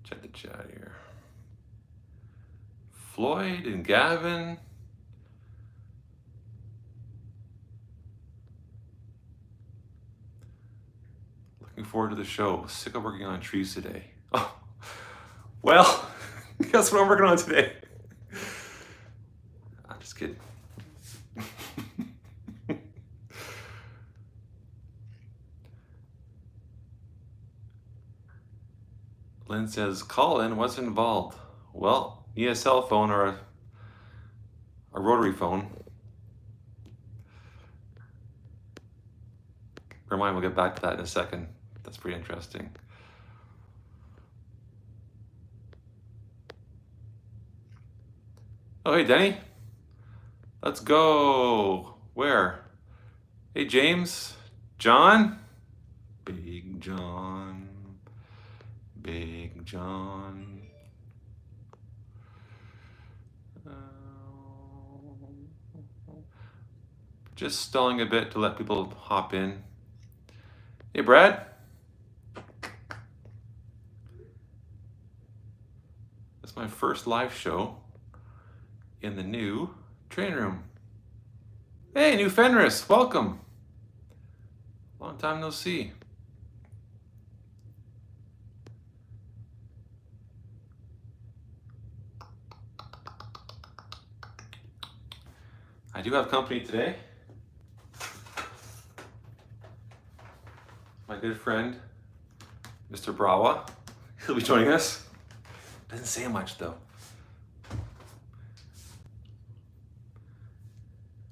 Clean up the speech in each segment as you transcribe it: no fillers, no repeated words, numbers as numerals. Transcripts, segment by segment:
Check the chat here. Floyd and Gavin. Looking forward to the show. Sick of working on trees today. Oh, well, guess what I'm working on today? I'm just kidding. Lynn says, Colin, what's involved? Well, you need a cell phone or a rotary phone. Never mind, we'll get back to that in a second. That's pretty interesting. Oh, hey, Denny. Let's go. Where? Hey, James. John? Big John. Big John. Just stalling a bit to let people hop in. Hey, Brad. It's my first live show in the new training room. Hey, new Fenris, welcome. Long time no see. I do have company today. My good friend, Mr. Brawa. He'll be joining us. Doesn't say much though.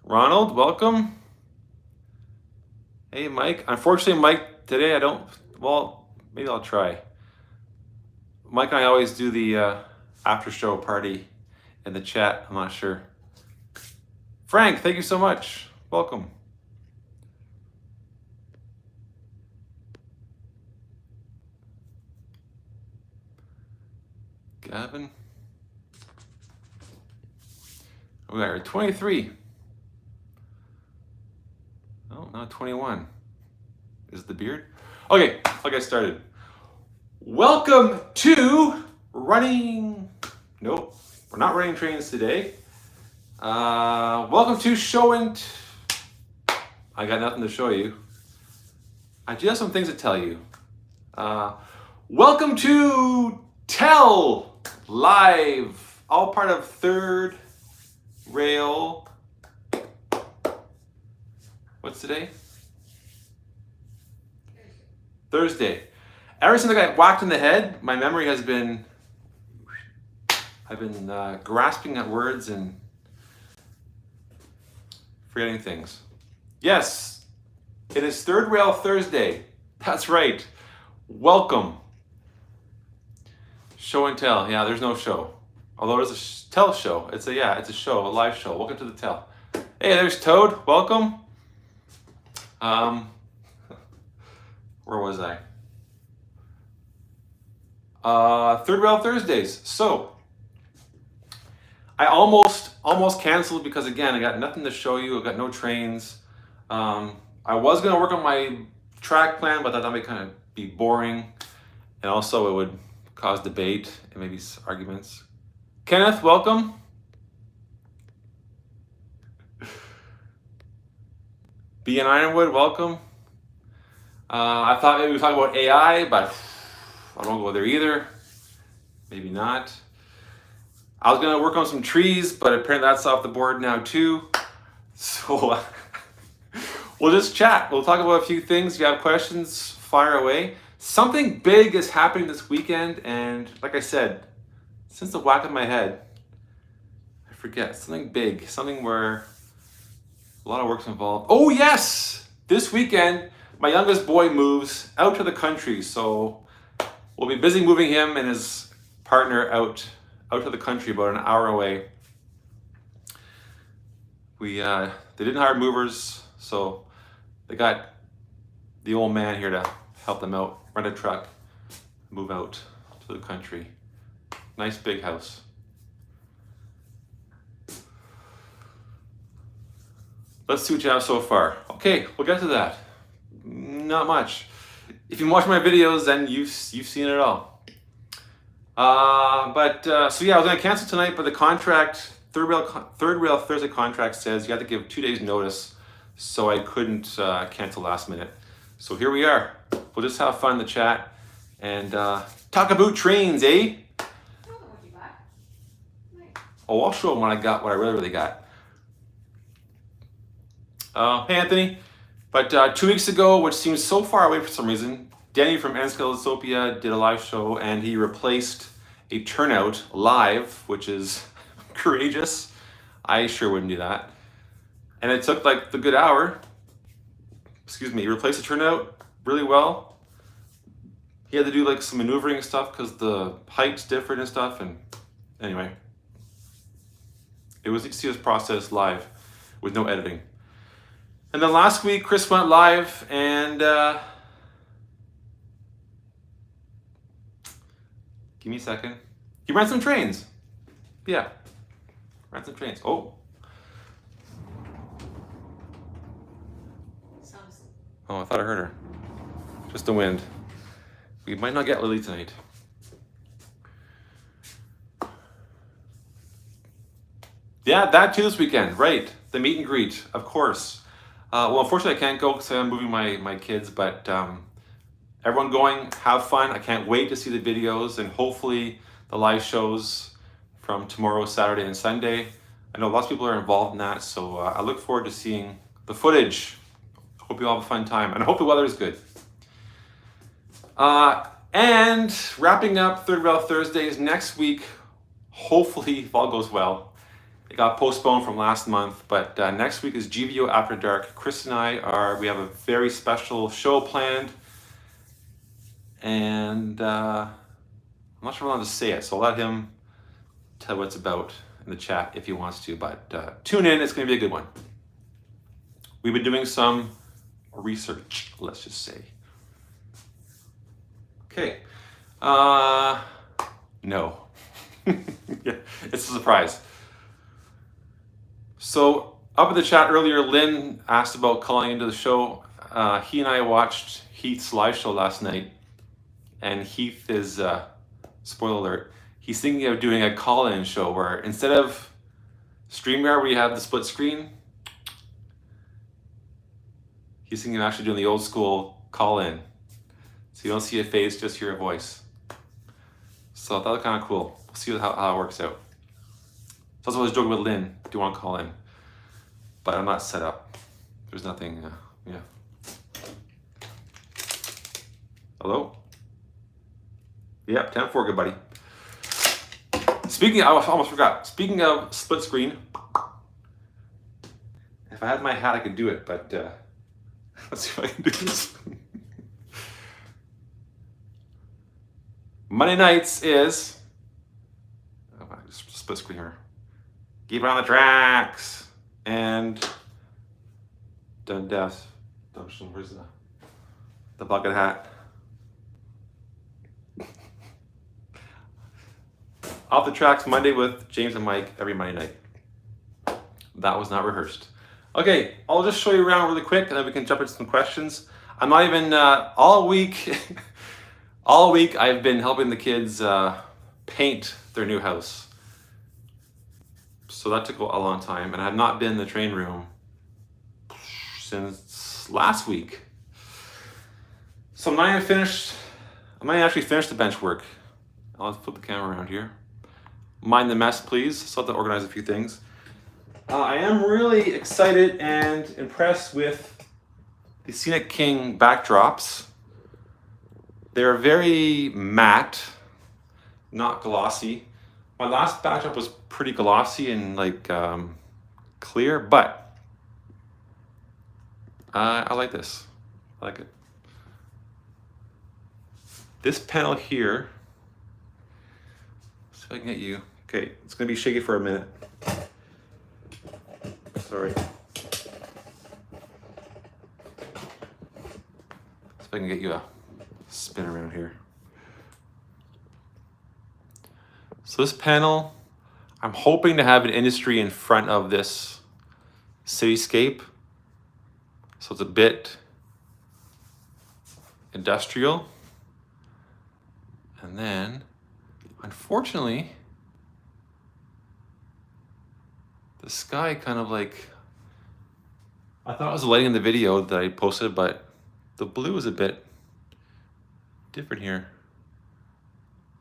Ronald, welcome. Hey, Mike. Unfortunately, Mike, today I don't, well, maybe I'll try. Mike and I always do the after show party in the chat. I'm not sure. Frank, thank you so much. Welcome. Gavin. We are 23. Oh, not 21. Is the beard? Okay, I'll get started. Welcome to running. Nope, we're not running trains today. Welcome to show and. I got nothing to show you. I do have some things to tell you. Welcome to Tell Live, all part of Third Rail. What's today? Thursday. Ever since I got whacked in the head, my memory has been, I've been grasping at words and forgetting things. Yes, it is Third Rail Thursday. That's right. Welcome. Show and tell. Yeah, there's no show. Although there's a tell show. It's a show, a live show. Welcome to the tell. Hey, there's Toad. Welcome. Where was I? Third Rail Thursdays. So I almost canceled because again I got nothing to show you. I got no trains. I was gonna work on my track plan, but that might kind of be boring, and also it would cause debate and maybe arguments. Kenneth, welcome. B in Ironwood, welcome. I thought maybe we'd talk about AI, but I don't go there either. Maybe not. I was gonna work on some trees, but apparently that's off the board now too. So we'll just chat. We'll talk about a few things. If you have questions, fire away. Something big is happening this weekend, and like I said, since the whack of my head, I forget. Something big, something where a lot of work's involved. Oh yes! This weekend, my youngest boy moves out to the country, so we'll be busy moving him and his partner out to the country, about an hour away. They didn't hire movers, so they got the old man here to help them out, rent a truck, move out to the country. Nice big house. Let's see what you have so far. Okay, we'll get to that. Not much. If you watch my videos, then you've seen it all. So yeah, I was gonna cancel tonight, but the contract, third rail Thursday contract says you have to give 2 days notice, so I couldn't cancel last minute. So here we are. We'll just have fun in the chat and talk about trains, eh? Oh, I'll show them what I got, what I really got. Hey, Anthony. But 2 weeks ago, which seems so far away for some reason, Denny from Dystopia did a live show, and he replaced a turnout live, which is courageous. I sure wouldn't do that. And it took like the good hour. Excuse me. He replaced the turnout really well. He had to do like some maneuvering stuff because the height's different and stuff. And anyway, it was a serious process live with no editing. And then last week, Kris went live and give me a second. He ran some trains. Yeah, ran some trains. Oh. Oh, I thought I heard her. Just the wind. We might not get Lily tonight. Yeah, that too this weekend. Right, the meet and greet, of course. Well, unfortunately, I can't go because I'm moving my kids, but everyone going, have fun. I can't wait to see the videos and hopefully the live shows from tomorrow, Saturday, and Sunday. I know lots of people are involved in that, so I look forward to seeing the footage. Hope you all have a fun time, and I hope the weather is good. And wrapping up Third Rail Thursdays next week, hopefully, if all goes well. It got postponed from last month, but next week is GVO After Dark. Kris and we have a very special show planned, and I'm not sure I'm allowed to say it, so I'll let him tell what it's about in the chat if he wants to, but tune in, it's going to be a good one. We've been doing some research, let's just say. Okay. No. Yeah, it's a surprise. So up in the chat earlier, Lynn asked about calling into the show. He and I watched Heath's live show last night, and Heath is, spoiler alert, he's thinking of doing a call-in show where instead of StreamYard where you have the split screen, he's thinking of actually doing the old school call-in. So you don't see a face, just hear a voice. So that was kind of cool. We'll see how it works out. So that's what I was joking with Lynn. Do you want to call in? But I'm not set up. There's nothing, yeah. Hello? Yep, 10-4, good buddy. I almost forgot. Speaking of split screen, if I had my hat, I could do it, but let's see if I can do this. Monday nights is, split screen here. Keep it on the tracks and Dundas. Where's the bucket hat? Off the Tracks Monday with James and Mike every Monday night. That was not rehearsed. Okay, I'll just show you around really quick and then we can jump into some questions. I'm not even, all week I've been helping the kids paint their new house. So that took a long time, and I have not been in the train room since last week. So I'm not actually finished the bench work. I'll flip the camera around here. Mind the mess, please. So I have to organize a few things. I am really excited and impressed with the Scenic King backdrops. They're very matte, not glossy. My last backdrop was pretty glossy and like clear, but I like this. I like it. This panel here, see if I can get you. Okay, it's gonna be shaky for a minute. Sorry. See if I can get you a spin around here. So this panel, I'm hoping to have an industry in front of this cityscape. So it's a bit industrial. And then Unfortunately, the sky kind of like, I thought it was the lighting in the video that I posted, but the blue is a bit different here.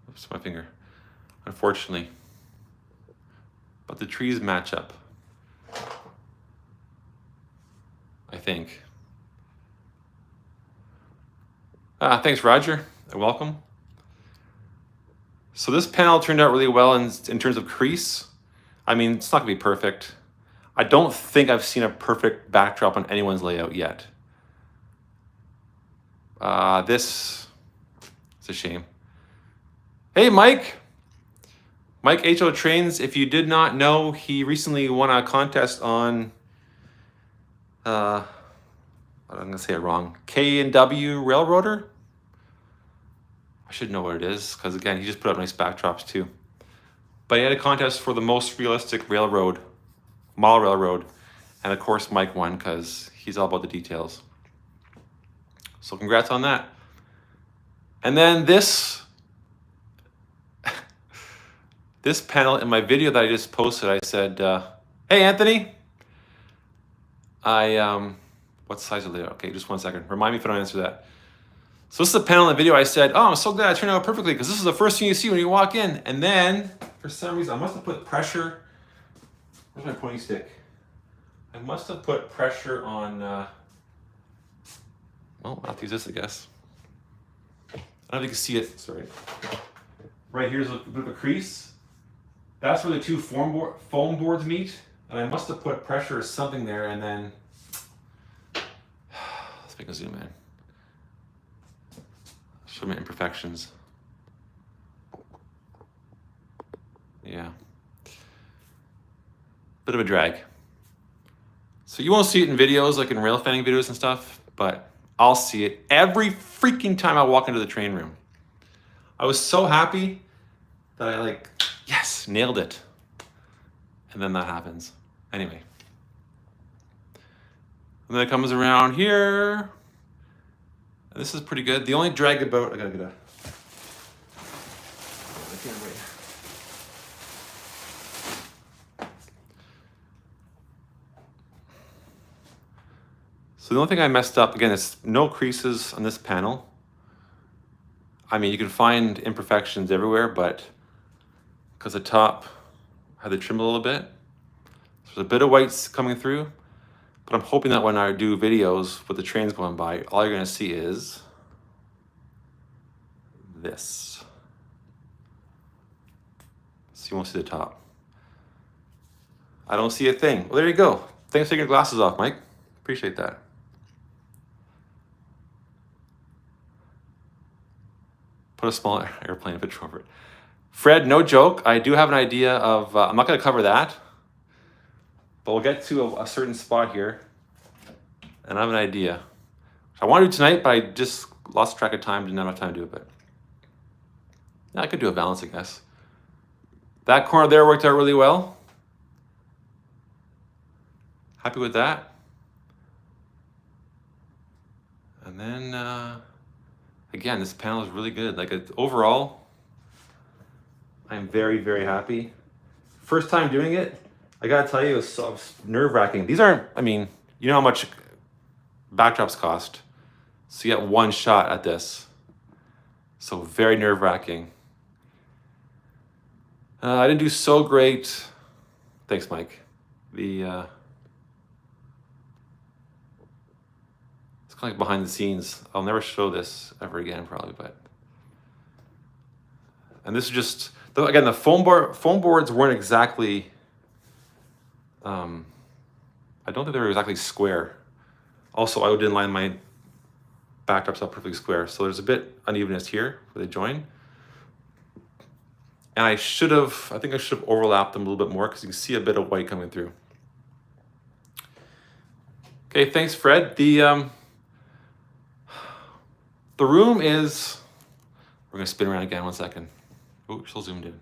Oops, my finger. Unfortunately. But the trees match up, I think. Thanks, Roger, and welcome. So this panel turned out really well in terms of crease. I mean, it's not gonna be perfect. I don't think I've seen a perfect backdrop on anyone's layout yet. This, it's a shame. Hey, Mike. Mike HO Trains, if you did not know, he recently won a contest on, I'm gonna say it wrong, K&W Railroader? I should know what it is, because again, he just put up nice backdrops too. But he had a contest for the most realistic railroad, model railroad, and of course Mike won, because he's all about the details. So congrats on that. And then this panel in my video that I just posted, I said, hey, Anthony. What size is it? Okay, just 1 second. Remind me if I don't answer that. So this is the panel in the video. I said, oh, I'm so glad it turned out perfectly because this is the first thing you see when you walk in. And then, for some reason, I must have put pressure. Where's my pointing stick? I must have put pressure on, well, I'll have to use this, I guess. I don't know if you can see it, sorry. Right here's a bit of a crease. That's where the two foam boards meet. And I must have put pressure or something there, and then, let's make a zoom in. Show me imperfections. Yeah. Bit of a drag. So you won't see it in videos, like in rail fanning videos and stuff, but I'll see it every freaking time I walk into the train room. I was so happy that I like, yes, nailed it. And then that happens. Anyway. And then it comes around here. And this is pretty good. The only drag about, I gotta get a, I can't wait. So the only thing I messed up, again, it's no creases on this panel. I mean, you can find imperfections everywhere, but because the top had to trim a little bit. So there's a bit of whites coming through, but I'm hoping that when I do videos with the trains going by, all you're gonna see is this. So you won't see the top. I don't see a thing. Well, there you go. Thanks for taking your glasses off, Mike. Appreciate that. Put a small airplane picture over it. Fred, no joke. I do have an idea of, I'm not going to cover that, but we'll get to a certain spot here. And I have an idea. I want to do tonight, but I just lost track of time. Didn't have enough time to do it, but yeah, I could do a balance, I guess. That corner there worked out really well. Happy with that. And then, again, this panel is really good. Like overall, I'm very, very happy. First time doing it, I gotta tell you, it was so nerve-wracking. These aren't, I mean, you know how much backdrops cost. So you get one shot at this. So very nerve-wracking. I didn't do so great. Thanks, Mike. It's kind of like behind the scenes. I'll never show this ever again, probably, but. And this is just, again, the foam boards weren't exactly, I don't think they were exactly square. Also, I didn't line my backdrops up perfectly square. So there's a bit unevenness here where they join. And I think I should have overlapped them a little bit more because you can see a bit of white coming through. Okay, thanks, Fred. The room is, we're gonna spin around again, 1 second. Oh, still zoomed in.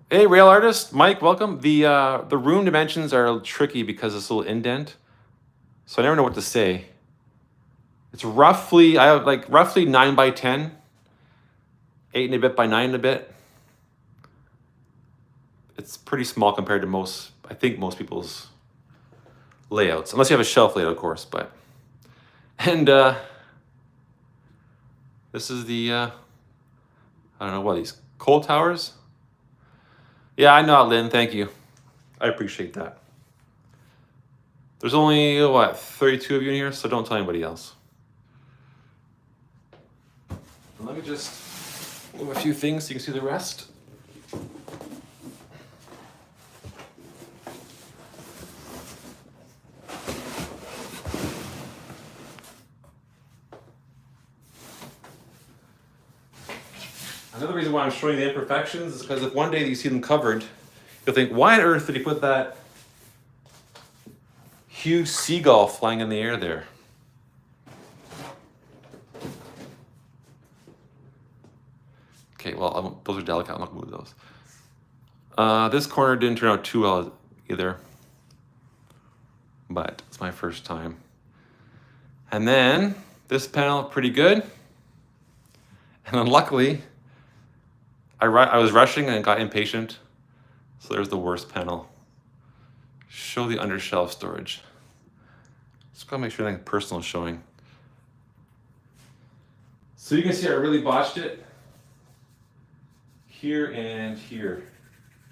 Hey, rail artist, Mike, welcome. The room dimensions are tricky because it's a little indent. So I never know what to say. It's roughly, I have like roughly 9 by 10. 8 and a bit by 9 and a bit. It's pretty small compared to most, I think most people's layouts, unless you have a shelf layout, of course. But and this is the I don't know what these coal towers. Yeah, I know, Lynn. Thank you. I appreciate that. There's only what 32 of you in here, so don't tell anybody else. Let me just move a few things so you can see the rest. Another reason why I'm showing the imperfections is because if one day you see them covered, you'll think, why on earth did he put that huge seagull flying in the air there? Okay, well, those are delicate. I'm not gonna move those. This corner didn't turn out too well either, but it's my first time. And then this panel, pretty good. And then luckily, I was rushing and got impatient. So there's the worst panel. Show the undershelf storage. Just gotta make sure anything personal is showing. So you can see I really botched it. Here and here.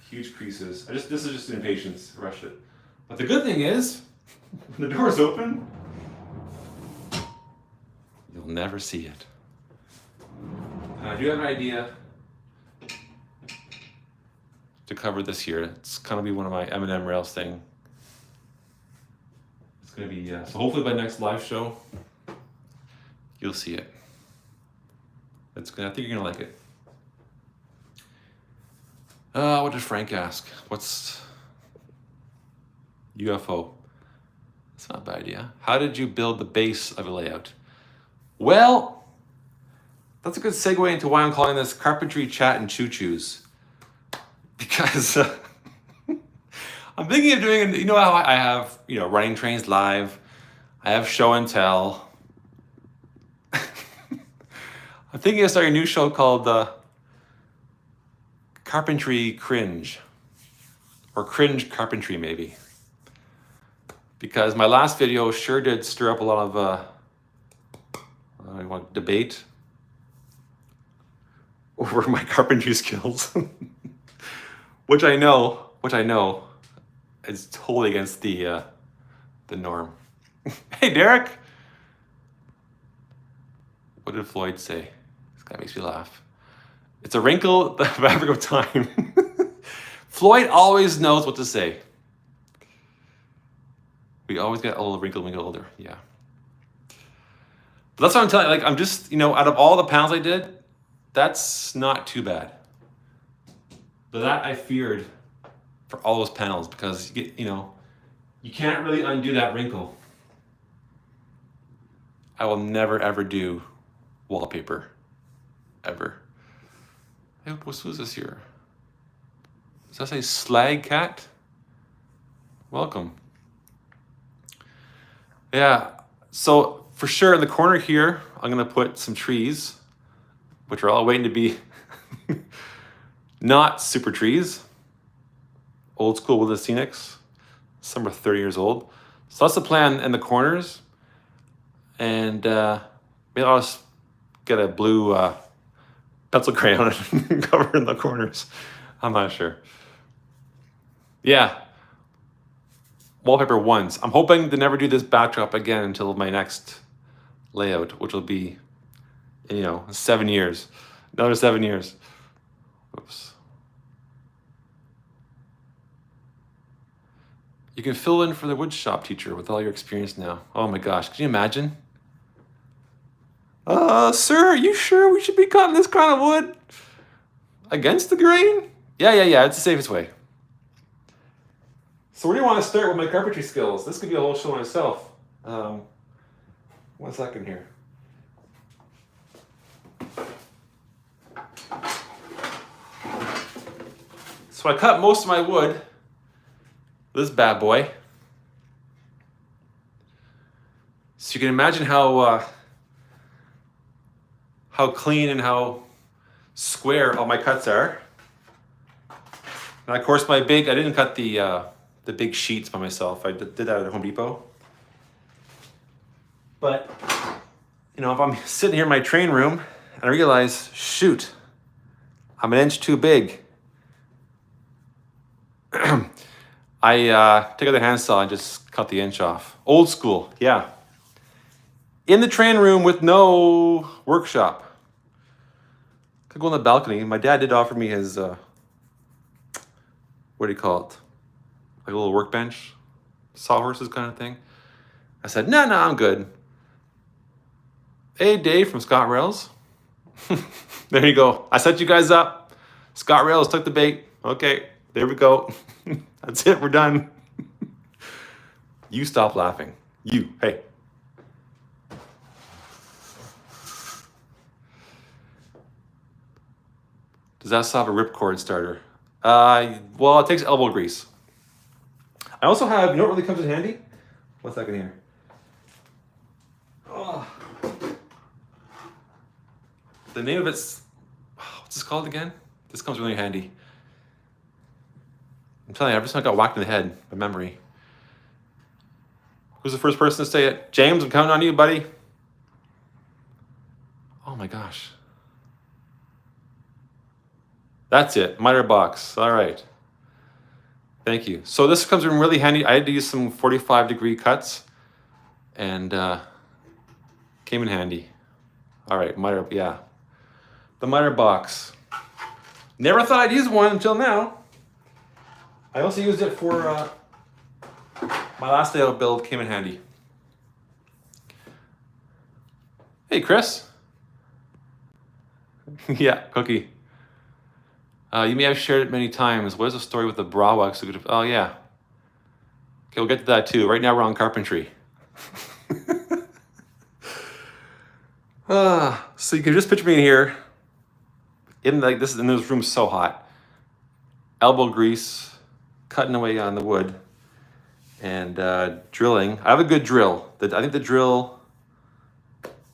Huge creases. This is just impatience, rushed it. But the good thing is, when the door's open, you'll never see it. And I do have an idea to cover this here. It's gonna be one of my M&M Rails thing. It's gonna be, so hopefully by next live show, you'll see it. I think you're gonna like it. What did Frank ask? What's UFO? That's not a bad idea. How did you build the base of a layout? Well, that's a good segue into why I'm calling this Carpentry Chat and Choos. Because I'm thinking of doing, you know how I have, running trains live. I have show and tell. I'm thinking of starting a new show called Carpentry Cringe. Or Cringe Carpentry, maybe. Because my last video sure did stir up a lot of debate over my carpentry skills. Which I know is totally against the norm. Hey, Derek! What did Floyd say? This guy makes me laugh. It's a wrinkle, the fabric of time. Floyd always knows what to say. We always get a little wrinkle when we get older, yeah. But that's what I'm telling you, like, I'm just, out of all the panels I did, that's not too bad. But that I feared for all those panels because you can't really undo that wrinkle. I will never ever do wallpaper, ever. Hey, what's this here? Does that say Slag Cat? Welcome. Yeah, so for sure in the corner here, I'm gonna put some trees, which are all waiting to be not super trees, old school with the scenics. Some are 30 years old. So that's the plan in the corners. And maybe I'll just get a blue pencil crayon and cover in the corners. I'm not sure. Yeah. Wallpaper once. I'm hoping to never do this backdrop again until my next layout, which will be, 7 years. Another 7 years. Oops. You can fill in for the wood shop teacher with all your experience now. Oh my gosh, can you imagine? Sir, are you sure we should be cutting this kind of wood? Against the grain? Yeah, it's the safest way. So where do you want to start with my carpentry skills? This could be a whole show on itself. 1 second here. So I cut most of my wood, this bad boy. So you can imagine how clean and how square all my cuts are. And of course I didn't cut the big sheets by myself. I did that at Home Depot. But, you know, if I'm sitting here in my train room and I realize, shoot, I'm an inch too big. I take out the handsaw and just cut the inch off. Old school, yeah. In the train room with no workshop. Could go on the balcony. My dad did offer me his, what do you call it? Like a little workbench, sawhorses kind of thing. I said, no, I'm good. Hey, Dave from Scott Rails. There you go. I set you guys up. Scott Rails took the bait. Okay, there we go. That's it, we're done. You stop laughing. You, hey. Does that still have a ripcord starter? Well, it takes elbow grease. I also have, you know what really comes in handy? 1 second here. Oh. The name of it's, what's this called again? This comes really handy. I'm telling you, I've just got whacked in the head by memory. Who's the first person to say it? James, I'm counting on you, buddy. Oh my gosh. That's it, miter box, all right. Thank you. So this comes in really handy. I had to use some 45-degree cuts and came in handy. All right, miter, yeah. The miter box. Never thought I'd use one until now. I also used it for my last layout build, came in handy. Hey, Kris. Yeah, Cookie. You may have shared it many times. What is the story with the bra wax? Oh, yeah. Okay, we'll get to that too. Right now we're on Carpentry. So you can just picture me in here. In like this, and this room's so hot. Elbow grease, cutting away on the wood, and drilling. I have a good drill. I think the drill.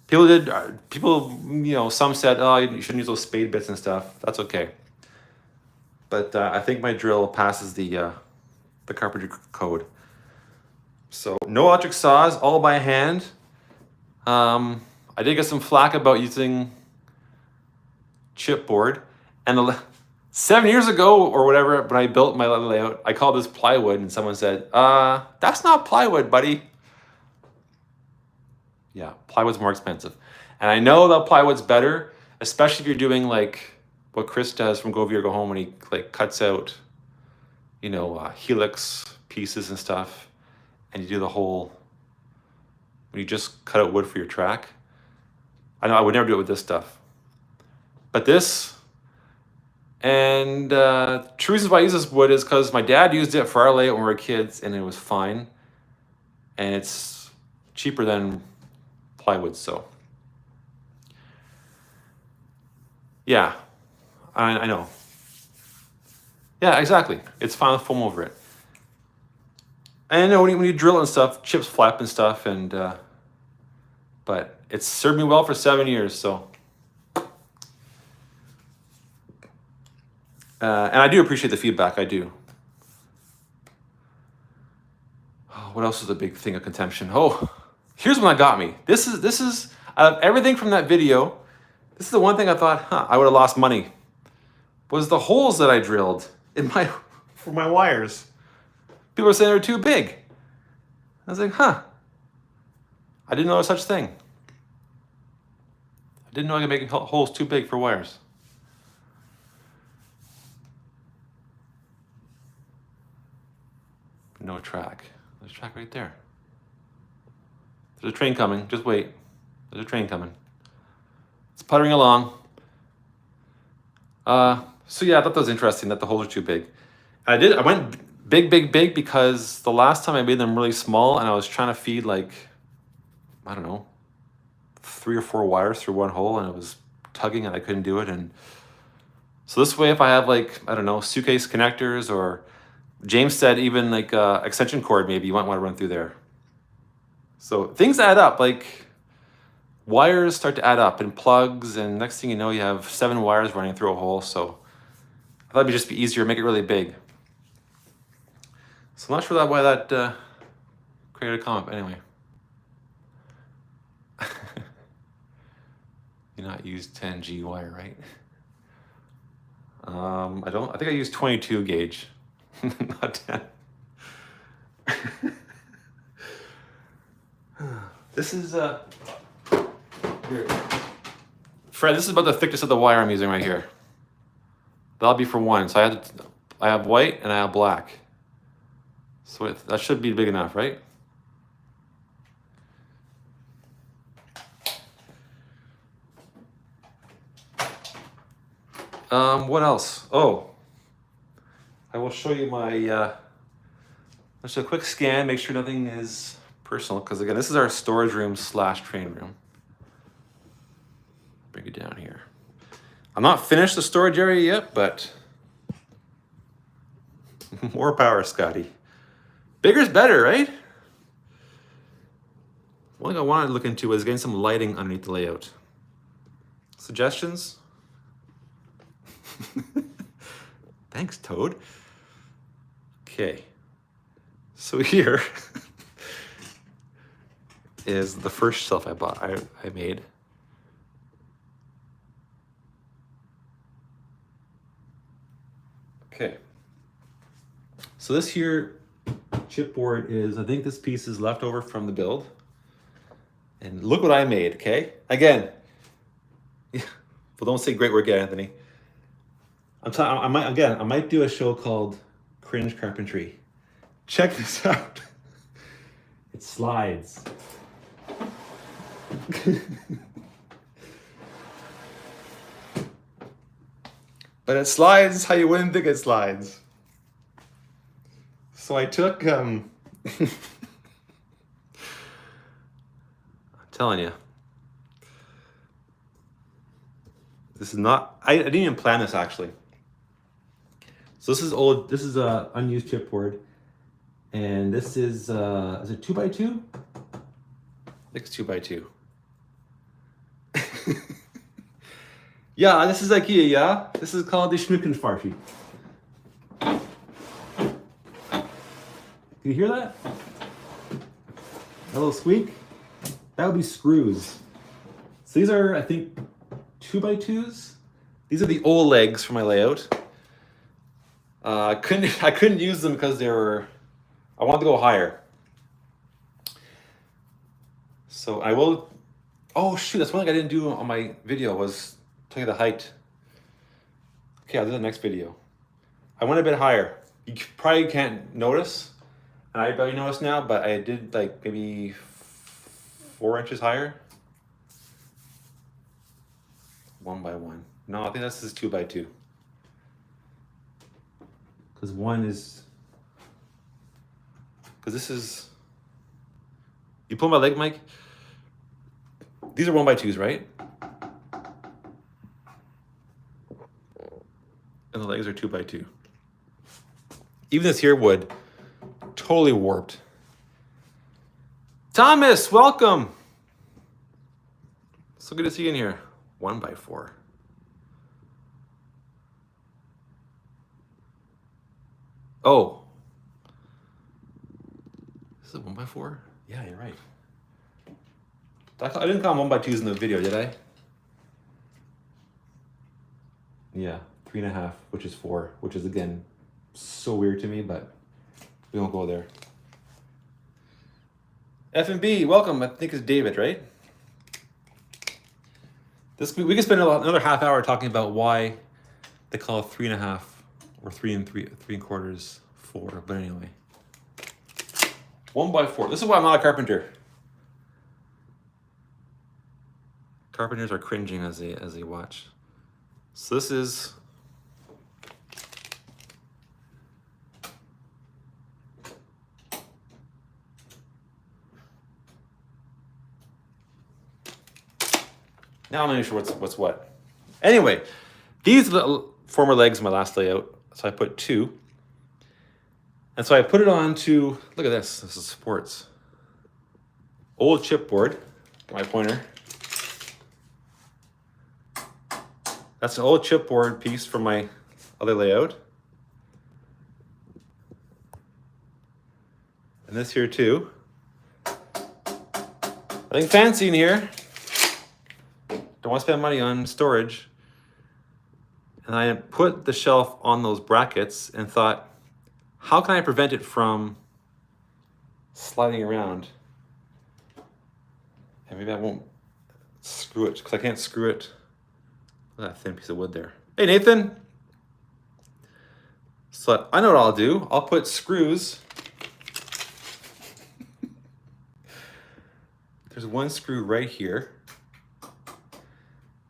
People, you know, some said, oh, you shouldn't use those spade bits and stuff. That's okay. But I think my drill passes the Carpentry code. So no electric saws, all by hand. I did get some flack about using chipboard, and 7 years ago or whatever, when I built my layout, I called this plywood, and someone said, "That's not plywood, buddy." Yeah, plywood's more expensive, and I know that plywood's better, especially if you're doing like what Kris does from Go Via Orgohome when he like cuts out, you know, helix pieces and stuff, and you do the whole. When you just cut out wood for your track. I know I would never do it with this stuff, but this. And true reason why I use this wood is because my dad used it for our layout when we were kids, and it was fine, and it's cheaper than plywood. So yeah. I know. Yeah, exactly. It's fine with foam over it. And I know when you drill it and stuff, chips flap and stuff, and but it's served me well for 7 years. So, and I do appreciate the feedback. I do. Oh, what else is a big thing of contention? Oh, here's one that got me. This is out of everything from that video. This is the one thing I thought, I would have lost money. Was the holes that I drilled in for my wires. People were saying they were too big. I was like, I didn't know there was such thing. I didn't know I could make holes too big for wires. No track. There's a track right there. There's a train coming. Just wait. There's a train coming. It's puttering along. So yeah, I thought that was interesting that the holes are too big. I went big because the last time I made them really small, and I was trying to feed like, I don't know, 3 or 4 wires through one hole, and it was tugging and I couldn't do it. And so this way, if I have like, I don't know, suitcase connectors, or James said even like extension cord, maybe you might want to run through there. So things add up. Like wires start to add up and plugs, and next thing you know, you have 7 wires running through a hole. So I thought it'd just be easier, make it really big. So I'm not sure why that created a comment, but anyway. You not use 10G wire, right? I think I use 22 gauge, not 10. This is here. Fred, this is about the thickness of the wire I'm using right here. That'll be for 1. So I have white and I have black. So that should be big enough, right? What else? Oh, I will show you my, let's do a quick scan, make sure nothing is personal, because again, this is our storage room / train room. Bring it down here. I'm not finished the storage area yet, but more power, Scotty. Bigger's better, right? One thing I wanted to look into was getting some lighting underneath the layout. Suggestions? Thanks, Toad. Okay, so here is the first shelf I made. Okay, so this here chipboard is, I think this piece is left over from the build. And look what I made, okay? Again, well, don't say great work yet, Anthony. I might do a show called Cringe Carpentry. Check this out. It slides. But it slides how you wouldn't think it slides. So I took, I'm telling you. This is not, I didn't even plan this actually. So this is old, this is a unused chipboard. And this is it 2x2? I think it's 2x2. Yeah, this is IKEA, yeah? This is called the Schmückenfarfi. Can you hear that? A little squeak? That would be screws. So these are, I think, 2x2s. These are the old legs for my layout. I couldn't use them because they were, I wanted to go higher. So I will, oh shoot, that's one thing I didn't do on my video was tell you the height. Okay, I'll do the next video. I went a bit higher. You probably can't notice, and I barely notice now, but I did like maybe 4 inches higher. 1 by 1. No, I think this is 2 by 2. Because one is, because this is, you pull my leg, Mike? These are 1 by 2s, right? And the legs are 2 by 2. Even this here wood, totally warped. Thomas, welcome. So good to see you in here. 1 by 4. Oh. Is it 1 by 4? Yeah, you're right. I didn't call them 1 by 2s in the video, did I? Yeah, 3.5, which is 4, which is again so weird to me, but we won't go there. F&B, welcome. I think it's David, right? We could spend another half hour talking about why they call it 3.5 or 3 3/4 4. But anyway, 1 by 4. This is why I'm not a carpenter. Carpenters are cringing as they watch. So this is. Now I'm not even sure what's what. Anyway, these are the former legs of my last layout. So I put 2. And so I put it on to, look at this. This is supports. Old chipboard, my pointer. That's an old chipboard piece from my other layout. And this here too. Nothing fancy in here. Don't want to spend money on storage. And I put the shelf on those brackets and thought, how can I prevent it from sliding around? And maybe I won't screw it, because I can't screw it. Look at that thin piece of wood there. Hey, Nathan. So I know what I'll do. I'll put screws. There's one screw right here.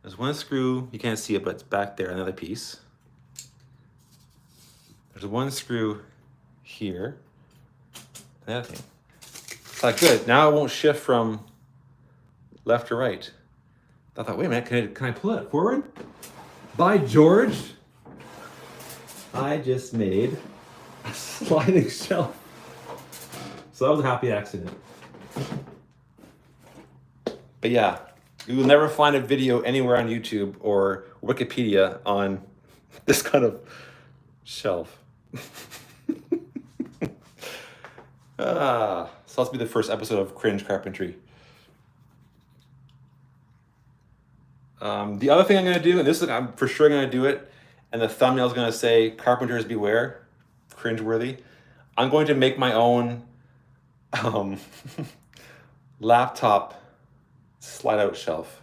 There's one screw, you can't see it, but it's back there, another piece. There's one screw here. Another thing. It's like good. Now it won't shift from left to right. I thought, wait a minute, can I pull it forward? By George, I just made a sliding shelf. So that was a happy accident. But yeah, you will never find a video anywhere on YouTube or Wikipedia on this kind of shelf. So let's be the first episode of Cringe Carpentry. The other thing I'm going to do, and this is, I'm for sure going to do it, and the thumbnail is going to say, Carpenters Beware, cringeworthy. I'm going to make my own laptop slide-out shelf.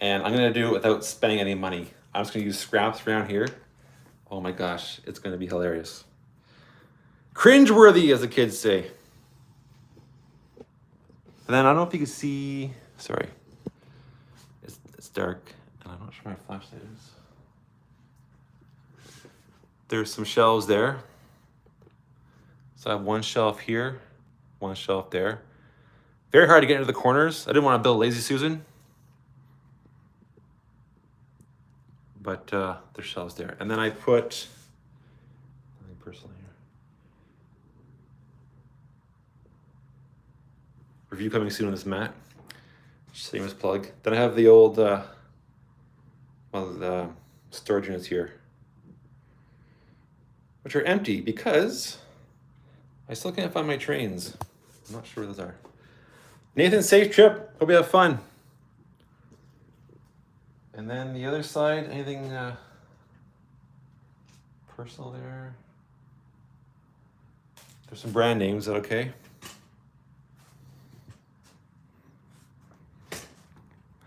And I'm going to do it without spending any money. I'm just going to use scraps around here. Oh my gosh, it's going to be hilarious. Cringeworthy, as the kids say. And then I don't know if you can see, sorry. It's dark, and I'm not sure my flashlight is. There's some shelves there. So I have one shelf here, one shelf there. Very hard to get into the corners. I didn't want to build Lazy Susan. But there's shelves there. And then I put, let me personally here. Review coming soon on this mat. Shameless plug. Then I have the old storage units here, which are empty because I still can't find my trains. I'm not sure where those are. Nathan, safe trip. Hope you have fun. And then the other side, anything personal there? There's some brand names. Is that okay?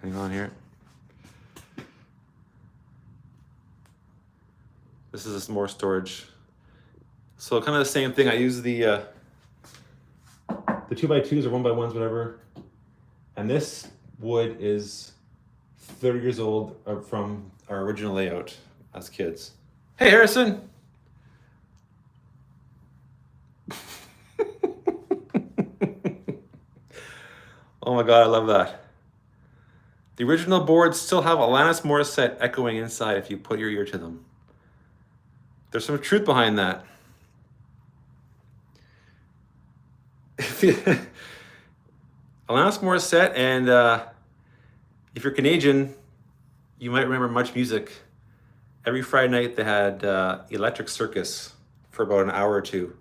Hang on here. This is more storage. So kind of the same thing. I use the 2x2s or 1x1s, whatever. And this wood is 30 years old from our original layout as kids. Hey, Harrison. Oh my God, I love that. The original boards still have Alanis Morissette echoing inside if you put your ear to them. There's some truth behind that. Alanis Morissette, and if you're Canadian, you might remember Much Music. Every Friday night they had Electric Circus for about an hour or two.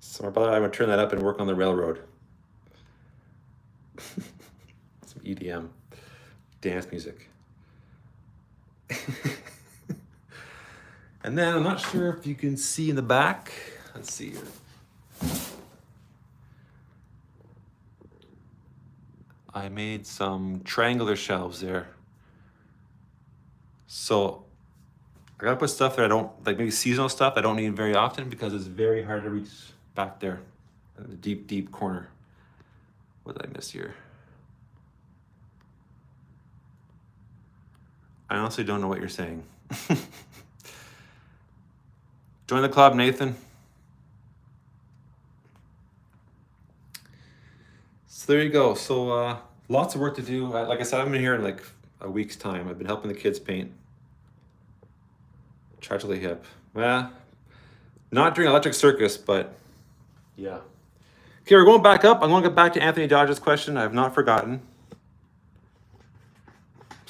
So my brother and I would turn that up and work on the railroad. Some EDM. Dance music. And then I'm not sure if you can see in the back. Let's see here. I made some triangular shelves there. So I gotta put stuff that I don't, like maybe seasonal stuff I don't need very often because it's very hard to reach back there in the deep, deep corner. What did I miss here? I honestly don't know what you're saying. Join the club, Nathan. So there you go. So lots of work to do. Like I said, I've been here in like a week's time. I've been helping the kids paint. Tragically hip. Well, not during Electric Circus, but yeah. Okay, we're going back up. I'm going to get back to Anthony Dodge's question. I have not forgotten.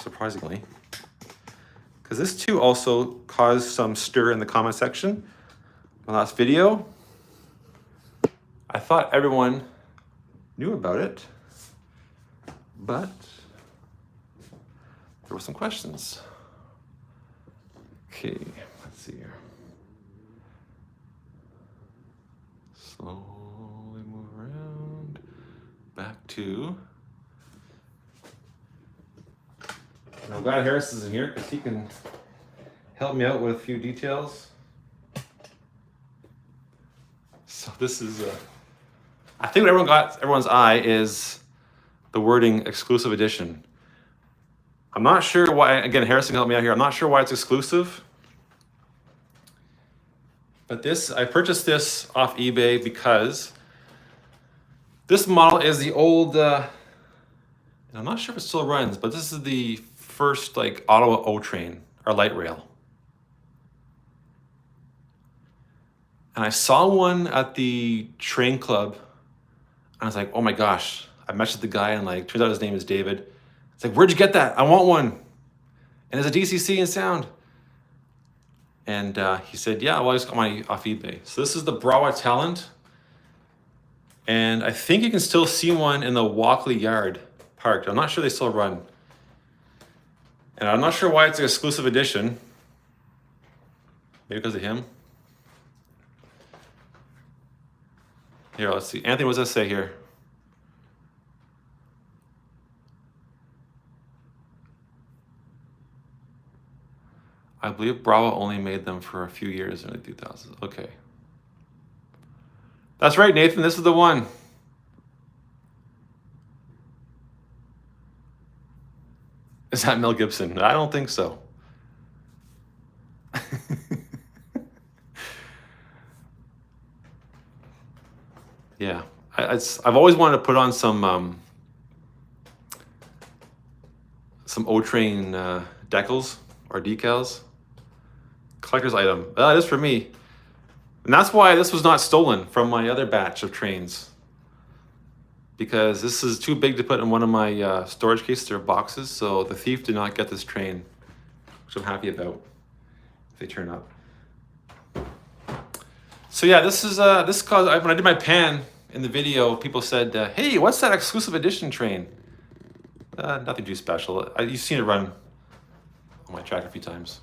surprisingly. Because this too also caused some stir in the comment section. My last video. I thought everyone knew about it, but there were some questions. Okay, let's see here. Slowly move around. Back to. And I'm glad Harris is in here because he can help me out with a few details. So this is, I think what everyone got, everyone's eye is the wording exclusive edition. I'm not sure why, again, Harris can help me out here. I'm not sure why it's exclusive. But this, I purchased this off eBay because this model is the old, I'm not sure if it still runs, but this is the first like Ottawa O train or light rail. And I saw one at the train club and I was like, oh my gosh, I messaged the guy and like, turns out his name is David. It's like, where'd you get that? I want one. And it's a DCC in sound. And he said, yeah, well, I just got mine off eBay. So this is the Brawa Talent. And I think you can still see one in the Walkley Yard parked. I'm not sure they still run. And I'm not sure why it's an exclusive edition. Maybe because of him. Here, let's see. Anthony, what does that say here? I believe Brawa only made them for a few years in the 2000s. Okay. That's right, Nathan. This is the one. Is that Mel Gibson? I don't think so. Yeah, I've always wanted to put on some O-Train decals or decals. Collector's item. That is for me. And that's why this was not stolen from my other batch of trains. Because this is too big to put in one of my storage cases or boxes, so the thief did not get this train, which I'm happy about if they turn up. So yeah, this is this caused, when I did my pan in the video, people said, "Hey, what's that exclusive edition train?" Nothing too special. You've seen it run on my track a few times.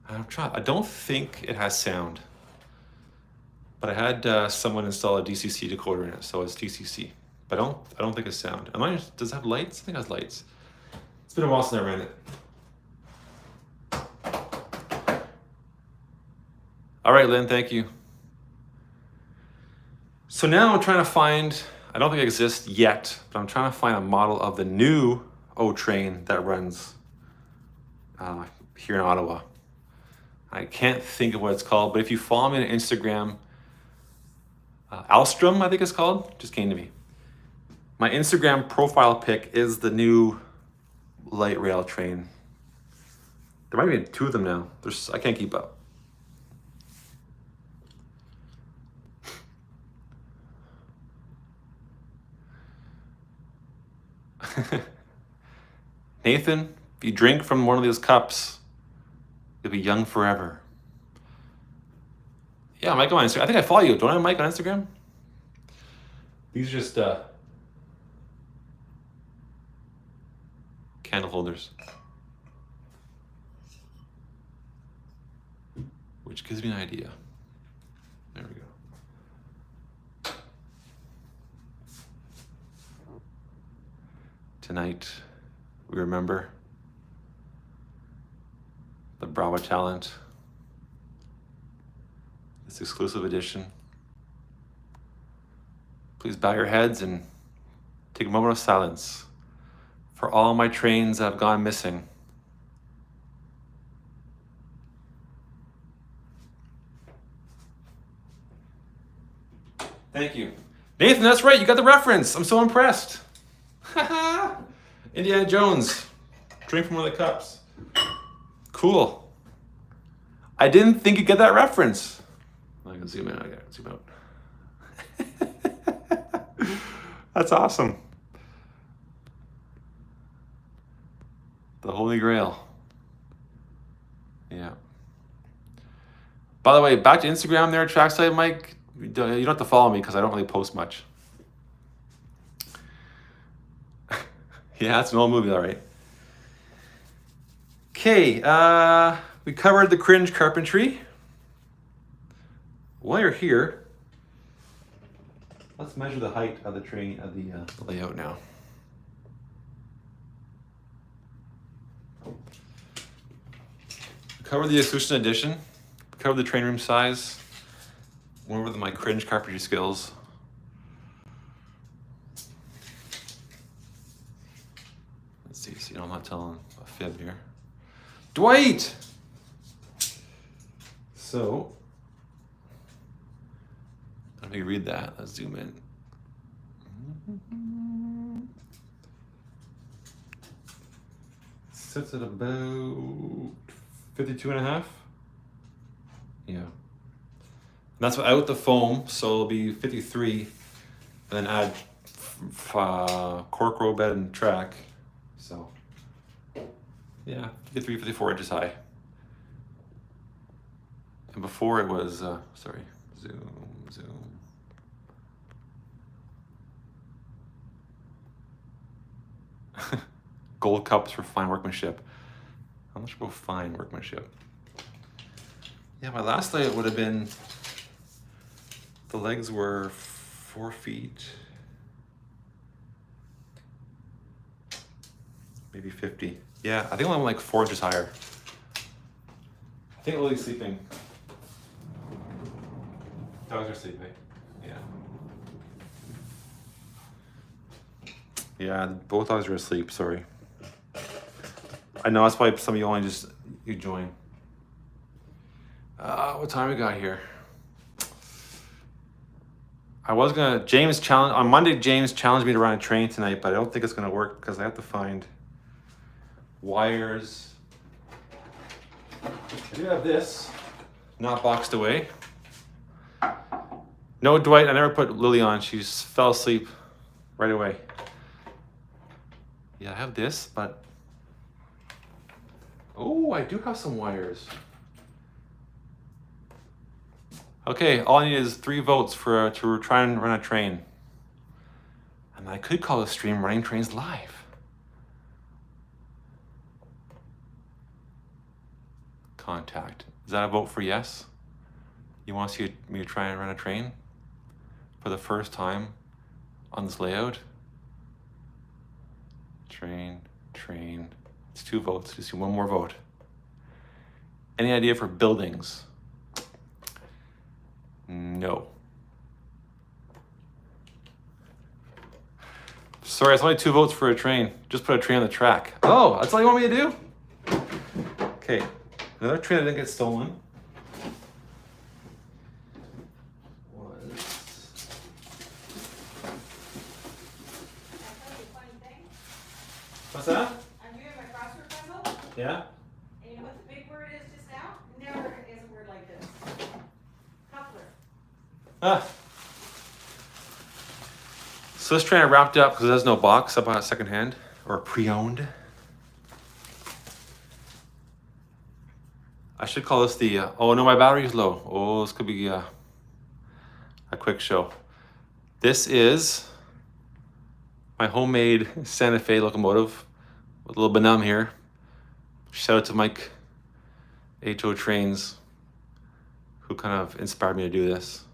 I don't think it has sound. But I had someone install a DCC decoder in it, so it's DCC. But I don't think it's sound. Does it have lights? I think it has lights. It's been a while since I ran it. All right, Lynn, thank you. So now I'm trying to find, I don't think it exists yet, but I'm trying to find a model of the new O train that runs here in Ottawa. I can't think of what it's called, but if you follow me on Instagram, Alstrom, I think it's called, just came to me. My Instagram profile pic is the new light rail train. There might be two of them now. I can't keep up. Nathan, if you drink from one of those cups, you'll be young forever. Yeah, Mike on Instagram. I think I follow you. Don't I have Mike on Instagram? These are just candle holders. Which gives me an idea. There we go. Tonight, we remember the Brawa Talent. This exclusive edition. Please bow your heads and take a moment of silence for all my trains that have gone missing. Thank you. Nathan, that's right, you got the reference. I'm so impressed. Indiana Jones. Drink from one of the cups. Cool. I didn't think you'd get that reference. I can zoom in, I gotta zoom out. That's awesome. The Holy Grail. Yeah. By the way, back to Instagram there, Trackside Mike. You don't have to follow me because I don't really post much. Yeah, it's an old movie, all right. Okay, we covered the cringe carpentry. While you're here, let's measure the height of the train of the layout now. Cover the Asuncion edition. Cover the train room size. Went over my cringe carpentry skills. Let's see, so you know I'm not telling a fib here. Dwight! So, let me read that. Let's zoom in. Sits at about 52 and a half. Yeah. And that's without the foam, so it'll be 53. And then add cork row bed and track. So, yeah, 53, 54 inches high. And before it was, sorry, zoom. Gold cups for fine workmanship. How much about fine workmanship? Yeah, my last layout would have been, the legs were 4 feet, maybe 50. Yeah, I think I'm like 4 inches higher. I think Lily's sleeping. Dogs are sleeping. Yeah. Yeah, both dogs are asleep, sorry. I know, that's why some of you only you join. What time we got here? I was gonna, on Monday, James challenged me to run a train tonight, but I don't think it's gonna work because I have to find wires. I do have this, not boxed away. No, Dwight, I never put Lily on. She fell asleep right away. Yeah, I have this, but oh, I do have some wires. Okay, all I need is 3 votes to try and run a train. And I could call this stream Running Trains Live. Contact. Is that a vote for yes? You want to see me to try and run a train for the first time on this layout? Train. It's 2 votes. Just one more vote. Any idea for buildings? No. Sorry, it's only 2 votes for a train. Just put a train on the track. Oh, that's all you want me to do? Okay, another train that didn't get stolen. What's that? I'm doing my crossword puzzle. Yeah? And you know what the big word is just now? Never is a word like this. Coupler. Ah. So this train I wrapped up because it has no box. I bought it secondhand or pre-owned. I should call this the, oh no, my battery's low. Oh, this could be a quick show. This is my homemade Santa Fe locomotive with a little Benum here. Shout out to Mike HO Trains, who kind of inspired me to do this.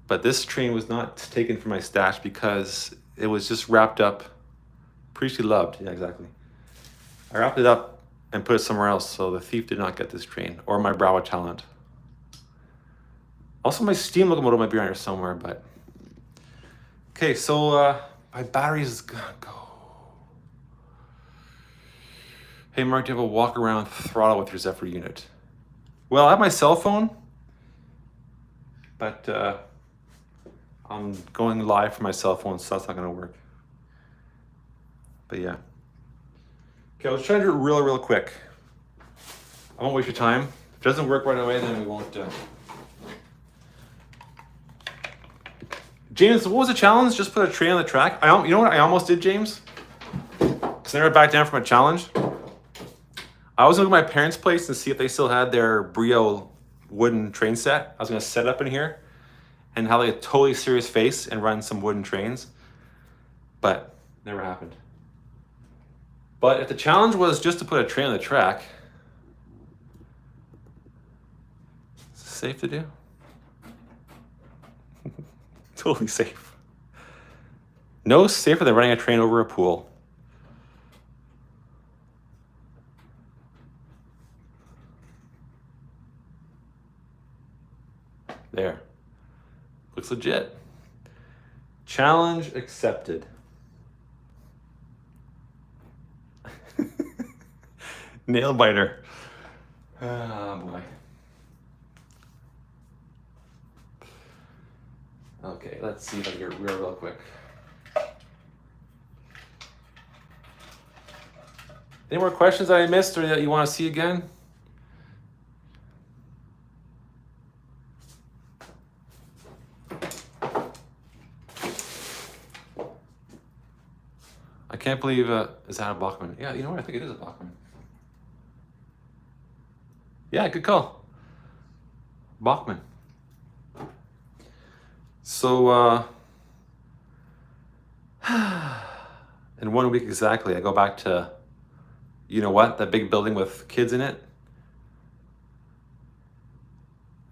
But this train was not taken from my stash because it was just wrapped up, previously loved, yeah, exactly. I wrapped it up and put it somewhere else, so the thief did not get this train, or my Bravo Talent. Also, my steam locomotive might be around here somewhere, but. Okay, so my battery's gonna go. Hey Mark, do you have a walk around throttle with your Zephyr unit? Well, I have my cell phone, but I'm going live from my cell phone, so that's not gonna work. But yeah. Okay, let's try to do it real quick. I won't waste your time. If it doesn't work right away, then we won't. James, what was the challenge? Just put a train on the track? You know what I almost did, James? Because So I never backed down from a challenge. I was going to my parents' place to see if they still had their Brio wooden train set. I was going to set up in here and have like a totally serious face and run some wooden trains. But never happened. But if the challenge was just to put a train on the track, is it safe to do? Totally safe. No safer than running a train over a pool. There. Looks legit. Challenge accepted. Nail biter. Oh boy. Okay, let's see if I can get real quick. Any more questions that I missed or that you want to see again? I can't believe, is that a Bachman? Yeah, you know what? I think it is a Bachman. Yeah, good call. Bachman. So, in 1 week exactly, I go back to, you know what, that big building with kids in it.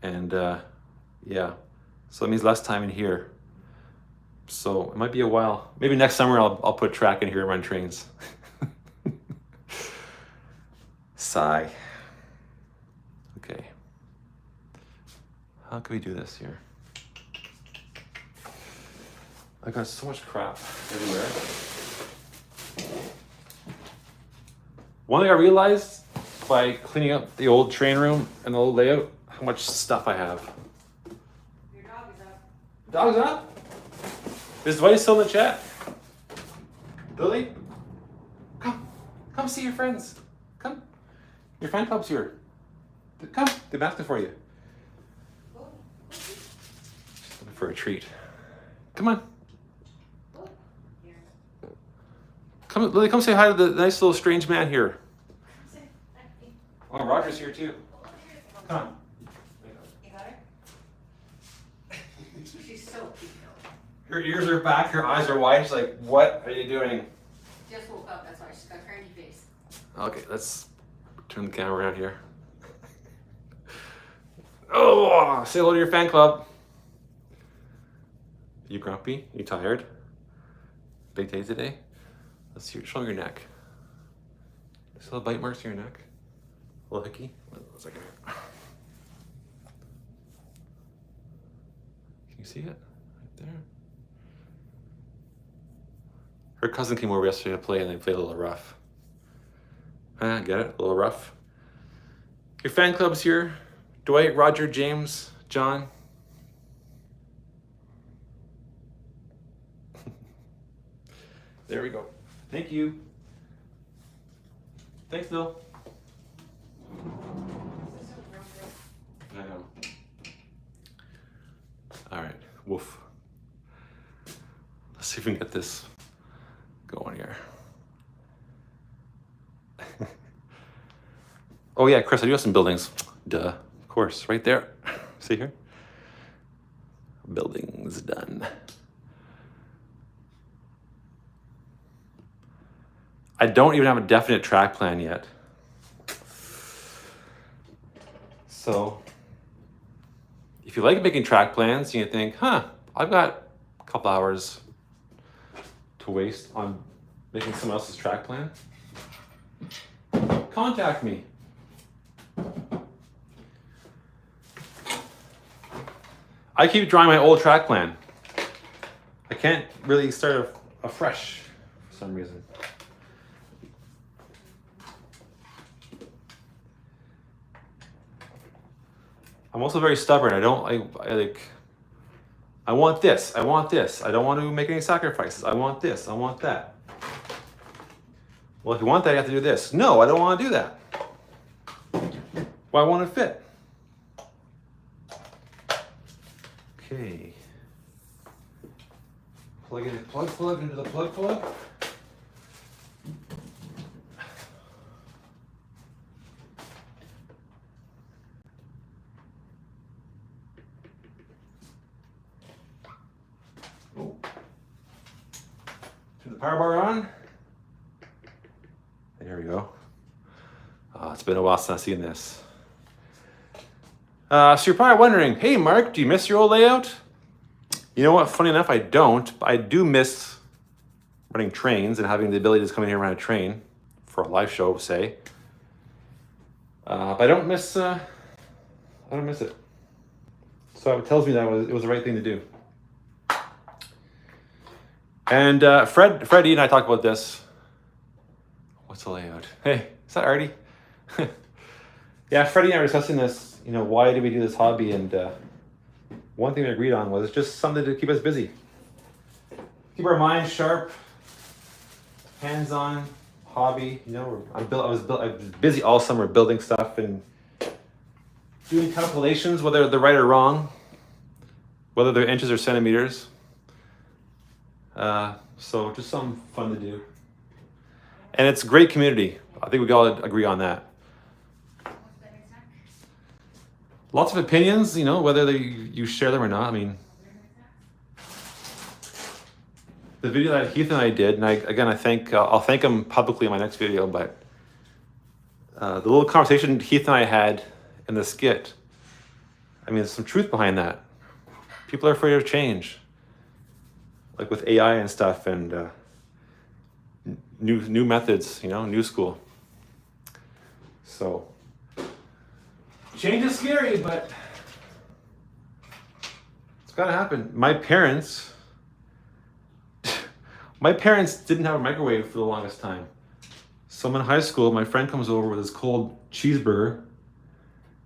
And yeah, so that means less time in here. So it might be a while. Maybe next summer I'll put track in here and run trains. Sigh. Okay. How can we do this here? I got so much crap everywhere. One thing I realized by cleaning up the old train room and the old layout, how much stuff I have. Your dog is up. Dog's up? Is Dwight still in the chat? Billy? Come see your friends. Come. Your fan club's here. Come, they're asking for you. Just looking for a treat. Come on. Come, Lily, come say hi to the nice little strange man here. Oh, Roger's here too. Come on. You got her? She's so cute. Her ears are back, her eyes are wide. She's like, what are you doing? Just woke up, that's why she's got a cranky face. Okay, let's turn the camera around here. Oh, say hello to your fan club. You grumpy? You tired? Big day today? Let's see, show your neck. Still have bite marks in your neck? A little hickey? One second. Can you see it? Right there. Her cousin came over yesterday to play and they played a little rough. Get it? A little rough. Your fan club's here. Dwight, Roger, James, John. There we go. Thank you. Thanks, Bill. I know. All right. Woof. Let's see if we can get this going here. Oh yeah, Kris, I do have some buildings. Duh. Of course, right there. See here? Buildings done. I don't even have a definite track plan yet. So, if you like making track plans and you think, I've got a couple hours to waste on making someone else's track plan, contact me. I keep drawing my old track plan. I can't really start afresh for some reason. I'm also very stubborn. I want this. I want this. I don't want to make any sacrifices. I want this. I want that. Well, if you want that, you have to do this. No, I don't want to do that. Why won't it fit? Okay. Plug in the plug into the plug. Turn the power bar on. There we go. It's been a while since I've seen this. So you're probably wondering, hey Mark, do you miss your old layout? You know what, funny enough, I don't. But I do miss running trains and having the ability to just come in here and run a train for a live show, say. But I don't miss it. So it tells me that it was the right thing to do. And Freddie and I talked about this. What's the layout? Hey, is that Artie? Yeah, Freddie and I were discussing this, why do we do this hobby? And one thing we agreed on was just something to keep us busy. Keep our minds sharp, hands-on hobby. I was busy all summer building stuff and doing calculations, whether they're right or wrong, whether they're inches or centimeters. So just something fun to do. And it's a great community. I think we all agree on that. Lots of opinions, whether you share them or not. I mean, the video that Heath and I did, and I think I'll thank him publicly in my next video, but the little conversation Heath and I had in the skit, I mean, there's some truth behind that. People are afraid of change, like with AI and stuff, and new methods, new school. So change is scary, but it's gotta happen. My parents didn't have a microwave for the longest time. So I'm in high school, my friend comes over with his cold cheeseburger.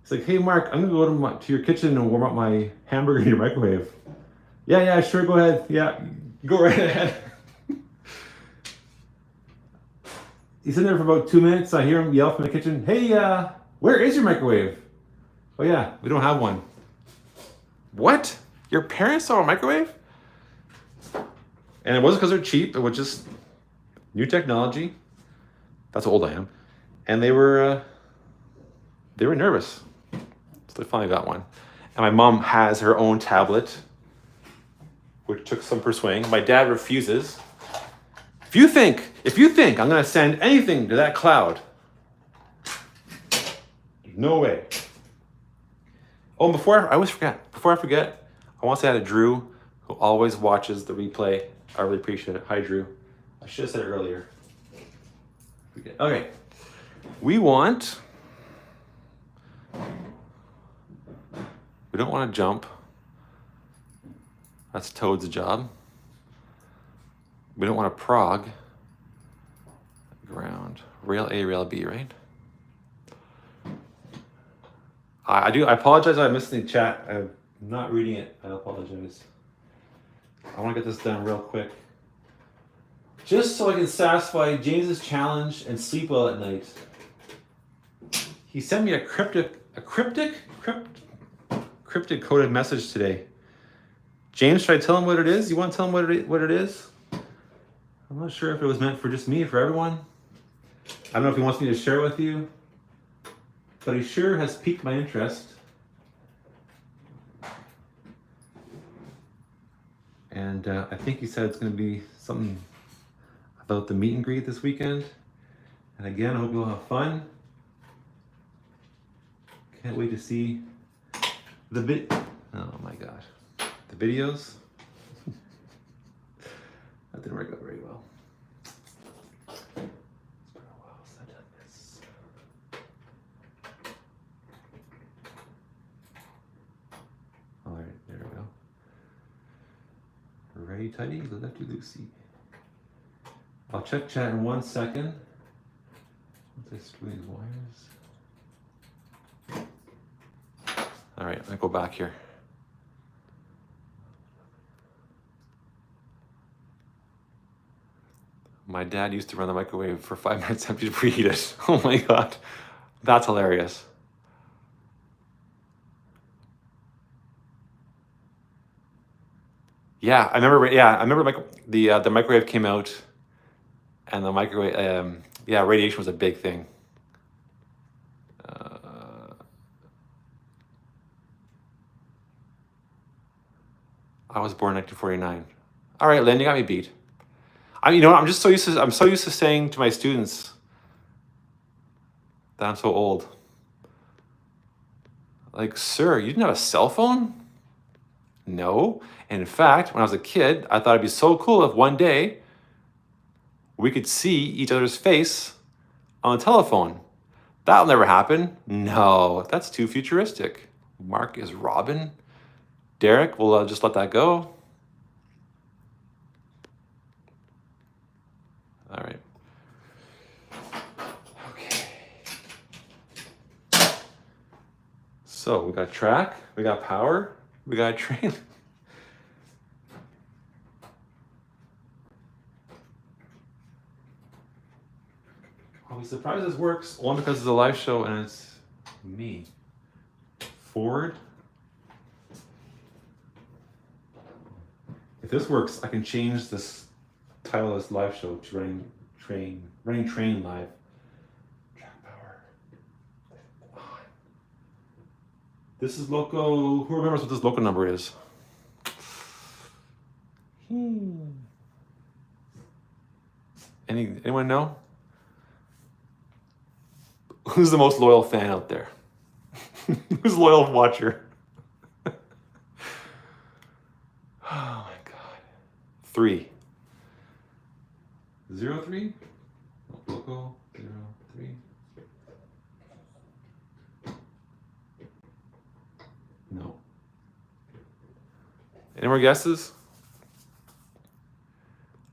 He's like, hey Mark, I'm gonna go to your kitchen and warm up my hamburger in your microwave. Yeah, sure, go ahead. Yeah, go right ahead. He's in there for about 2 minutes. I hear him yell from the kitchen, hey, where is your microwave? Oh yeah, we don't have one. What? Your parents saw a microwave? And it wasn't because they're cheap. It was just new technology. That's how old I am. And they were nervous. So they finally got one. And my mom has her own tablet, which took some persuading. My dad refuses. If you think I'm gonna send anything to that cloud, no way. Oh, and before I forget, I want to say hi to Drew, who always watches the replay. I really appreciate it. Hi, Drew. I should have said it earlier. Okay. We don't want to jump. That's Toad's job. We don't want to prog. Ground. Rail A, rail B, right? I apologize if I missed the chat. I'm not reading it. I apologize. I want to get this done real quick. Just so I can satisfy James's challenge and sleep well at night. He sent me a cryptic coded message today. James, should I tell him what it is? You want to tell him what it is? I'm not sure if it was meant for just me or for everyone. I don't know if he wants me to share with you, but he sure has piqued my interest. And I think he said it's going to be something about the meet and greet this weekend. And again, I hope you'll have fun. Can't wait to see oh my gosh, the videos. That didn't work out very well. It's been a while since I've done this. All right, there we go. Ready, tidy, lefty, loosey. I'll check chat in 1 second. Once I screw these wires. All right, let me go back here. My dad used to run the microwave for 5 minutes empty to preheat it. Oh my God, that's hilarious. Yeah, I remember the microwave came out, and the microwave, radiation was a big thing. I was born in 1949. All right, Lynn, you got me beat. You know what? I'm so used to saying to my students that I'm so old. Like, sir, you didn't have a cell phone? No. And in fact, when I was a kid, I thought it'd be so cool if one day we could see each other's face on the telephone. That'll never happen. No, that's too futuristic. Mark is Robin. Derek, we'll just let that go. All right. Okay. So we got track, we got power, we got a train. I'll be surprised this works, only because it's a live show and it's me. Forward. If this works, I can change this title of this live show to running train live. Track power. On. This is loco. Who remembers what this loco number is? Anyone know? Who's the most loyal fan out there? Who's a loyal watcher? Oh my God. 3. 03? Loco 03. No. Any more guesses?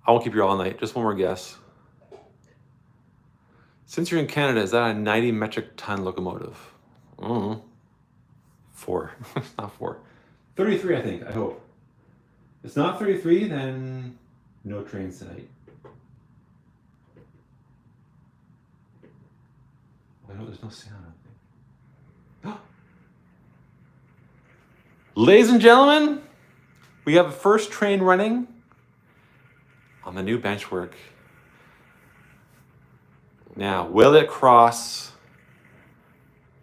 I won't keep you all night. Just one more guess. Since you're in Canada, is that a 90 metric ton locomotive? 4. It's not 4. 33, I think. I hope. If it's not 33, then no trains tonight. I know there's no sound. Ladies and gentlemen, we have a first train running on the new benchwork. Now, will it cross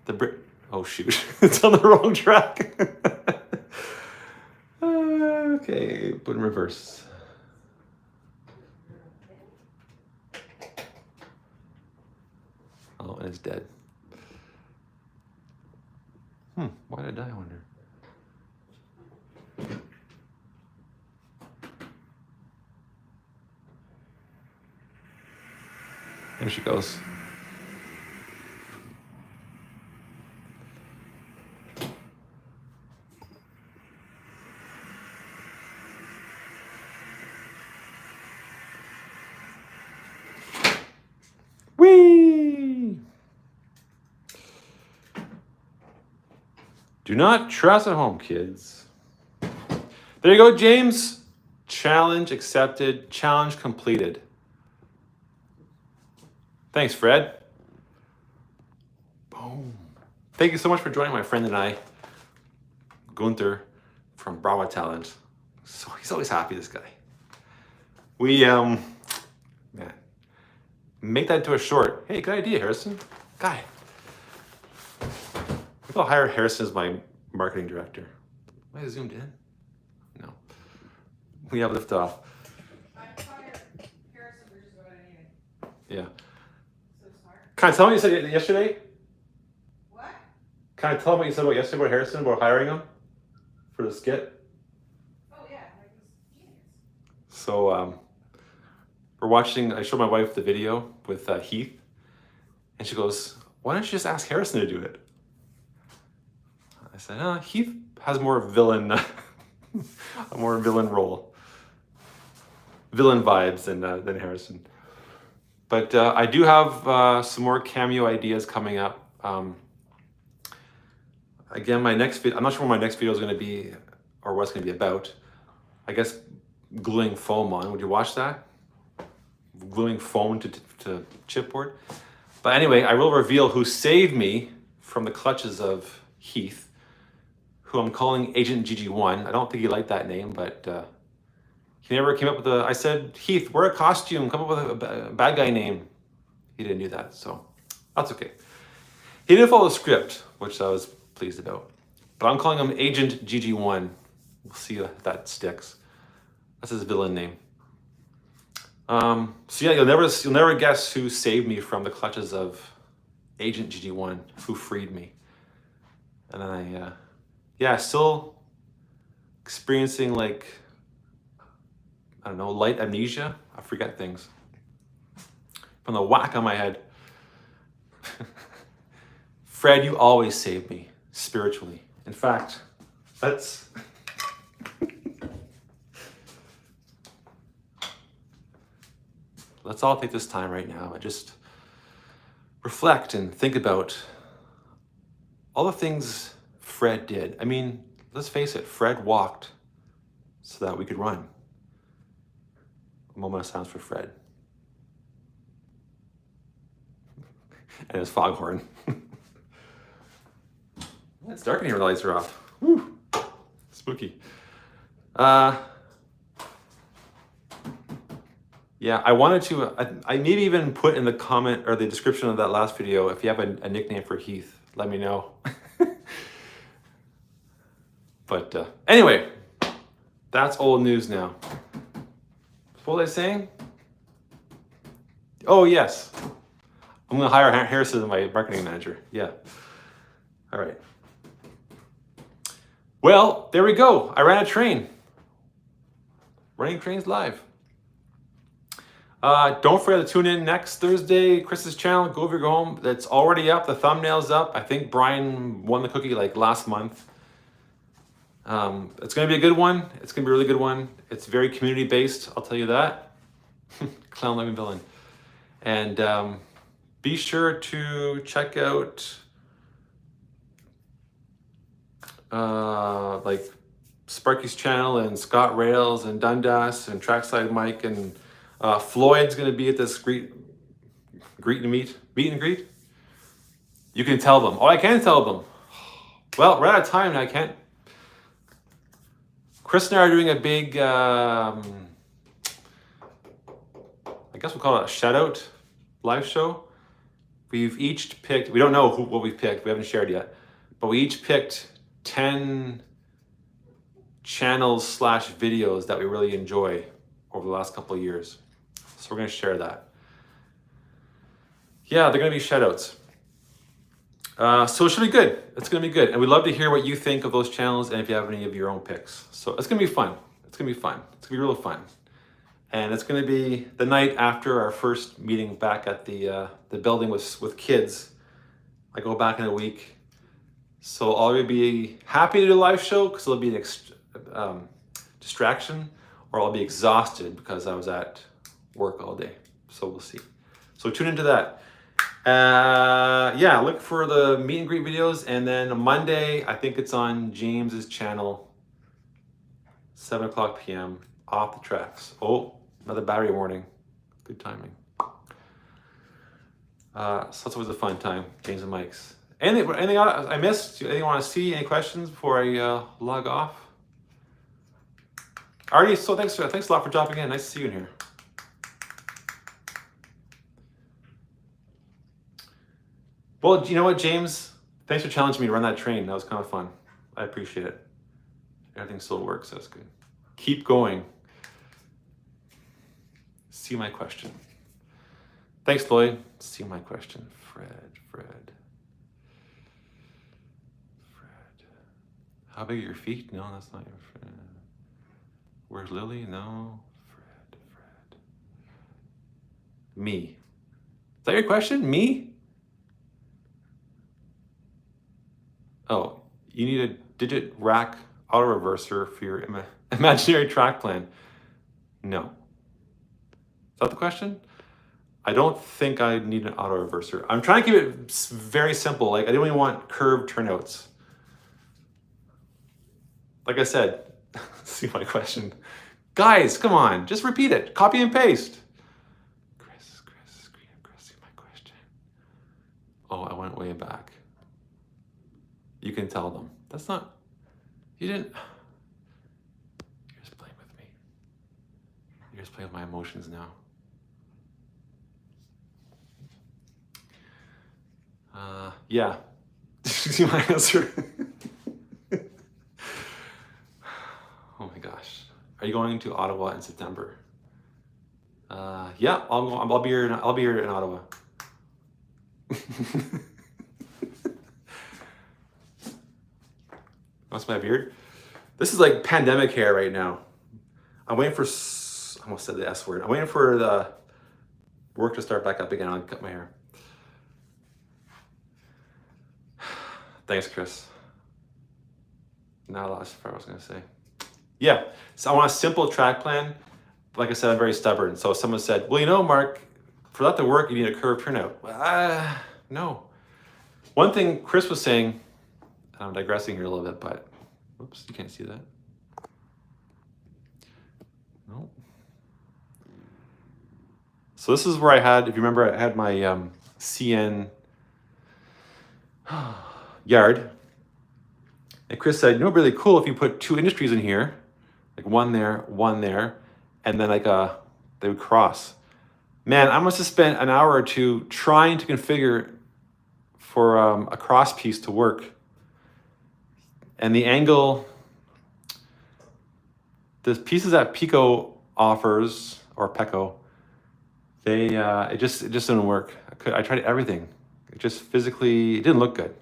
the bridge? Oh shoot, it's on the wrong track. Okay, put in reverse. Oh, and it's dead. Why did it die, I wonder? There she goes. Whee! Do not trust at home, kids. There you go, James. Challenge accepted. Challenge completed. Thanks, Fred. Boom. Thank you so much for joining my friend and I, Gunther from Bravo Talent. So he's always happy, this guy. We, man, make that into a short. Hey, good idea, Harrison. Guy. Maybe I'll hire Harrison as my marketing director. Am I zoomed in? No. We have liftoff. I hired Harrison, which is what I needed. Yeah. So smart. Can I tell me what you said yesterday? What? Can I tell him what you said about yesterday about Harrison, about hiring him for the skit? Oh yeah, like it was genius. So we're watching, I showed my wife the video with Heath, and she goes, why don't you just ask Harrison to do it? I said, Heath has more villain, a more villain role, villain vibes than Harrison. But I do have some more cameo ideas coming up. Again, my next video, I'm not sure what my next video is going to be or what it's going to be about. I guess gluing foam on. Would you watch that? Gluing foam to chipboard. But anyway, I will reveal who saved me from the clutches of Heath, who I'm calling Agent GG1. I don't think he liked that name, but he never came up with I said, Heath, wear a costume, come up with a bad guy name. He didn't do that, so that's okay. He didn't follow the script, which I was pleased about. But I'm calling him Agent GG1. We'll see if that sticks. That's his villain name. So yeah, you'll never guess who saved me from the clutches of Agent GG1, who freed me. And I still experiencing like, I don't know, light amnesia. I forget things from the whack on my head. Fred, you always save me spiritually. In fact, let's all take this time right now and just reflect and think about all the things Fred did. I mean, let's face it, Fred walked so that we could run. A moment of silence for Fred. And his foghorn. It's dark in here, the lights are off. Woo. Spooky. Yeah, I wanted to, I maybe even put in the comment or the description of that last video, if you have a nickname for Heath, let me know. But anyway, that's old news now. What was I saying? Oh, yes. I'm going to hire Harrison as my marketing manager. Yeah. All right. Well, there we go. I ran a train. Running trains live. Don't forget to tune in next Thursday, Kris's channel, Go Over Your Home. That's already up. The thumbnail's up. I think Brian won the cookie like last month. It's going to be a good one. It's going to be a really good one. It's very community based. I'll tell you that. Clown loving villain. And be sure to check out like Sparky's channel and Scott Rails and Dundas and Trackside Mike and Floyd's going to be at this meet and greet. You can tell them. Oh, I can tell them. Well, we're out of time and I can't. Kris and I are doing a big, I guess we'll call it a shout out live show. We've each picked, we don't know what we've picked, we haven't shared yet, but we each picked 10 channels / videos that we really enjoy over the last couple of years. So we're going to share that. Yeah, they're going to be shout outs. So it should be good. It's going to be good. And we'd love to hear what you think of those channels and if you have any of your own picks. So it's going to be fun. It's going to be fun. It's going to be real fun. And it's going to be the night after our first meeting back at the building with kids. I go back in a week. So I'll either be happy to do a live show because it'll be an distraction, or I'll be exhausted because I was at work all day. So we'll see. So tune into that. Yeah, look for the meet and greet videos. And then Monday, I think it's on James's channel, 7:00 p.m. Off the tracks. Oh, another battery warning. Good timing. So that's always a fun time, James and Mike's. Anything I missed? Anything you want to see? Any questions before I log off? Artie, so thanks a lot for dropping in. Nice to see you in here. Well, you know what, James? Thanks for challenging me to run that train. That was kind of fun. I appreciate it. Everything still works. That's good. Keep going. See my question. Thanks, Lloyd. See my question. Fred. How big are your feet? No, that's not your friend. Where's Lily? No. Fred. Me. Is that your question? Me? Oh, you need a digit rack auto reverser for your imaginary track plan. No. Is that the question? I don't think I need an auto reverser. I'm trying to keep it very simple. Like, I don't even want curved turnouts. Like I said, see my question. Guys, come on, just repeat it. Copy and paste. Kris, see my question. Oh, I went way back. You can tell them. That's not, you didn't. You're just playing with me. You're just playing with my emotions now. Yeah. Did you see my answer? Oh my gosh. Are you going to Ottawa in September? Yeah, I'll be here. I'll be here in Ottawa. That's my beard. This is like pandemic hair right now. I'm waiting for. I almost said the S word. I'm waiting for the work to start back up again. I'll cut my hair. Thanks, Kris. Not a lot of what I was gonna say. Yeah, so I want a simple track plan. Like I said, I'm very stubborn. So someone said, well, you know, Mark, for that to work, you need a curved turnout. No. One thing Kris was saying, I'm digressing here a little bit, but oops, you can't see that. No. So this is where I had, if you remember, I had my CN yard. And Kris said, you know, really cool if you put 2 industries in here, like one there, and then like they would cross. Man, I must have spent an hour or 2 trying to configure for a cross piece to work. And the angle, the pieces that Pico offers, or Pecco, they it just didn't work. I tried everything. It just physically, it didn't look good.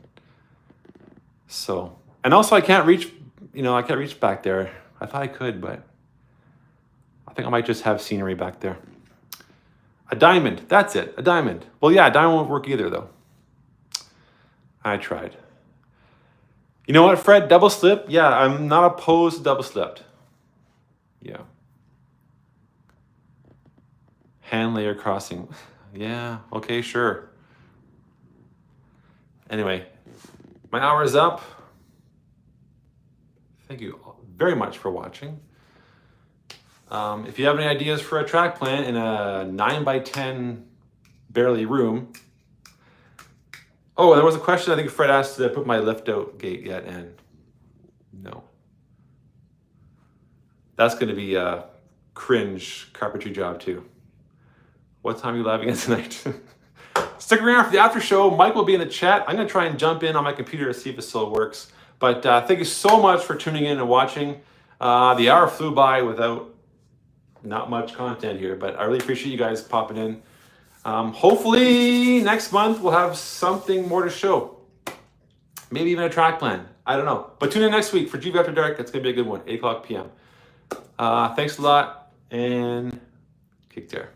So, and also I can't reach back there. I thought I could, but I think I might just have scenery back there. A diamond, that's it, a diamond. Well, yeah, a diamond won't work either though. I tried. You know what, Fred, double slip? Yeah, I'm not opposed to double slipped. Yeah. Hand layer crossing. Yeah, okay, sure. Anyway, my hour is up. Thank you very much for watching. If you have any ideas for a track plan in a 9x10 barely room. Oh, there was a question I think Fred asked, did I put my lift out gate yet? And no. That's going to be a cringe carpentry job too. What time are you live again tonight? Stick around for the after show. Mike will be in the chat. I'm going to try and jump in on my computer to see if it still works. But thank you so much for tuning in and watching. The hour flew by without not much content here, but I really appreciate you guys popping in. Hopefully next month we'll have something more to show. Maybe even a track plan. I don't know. But tune in next week for GV After Dark. It's going to be a good one, 8 o'clock p.m. Thanks a lot, and kick there.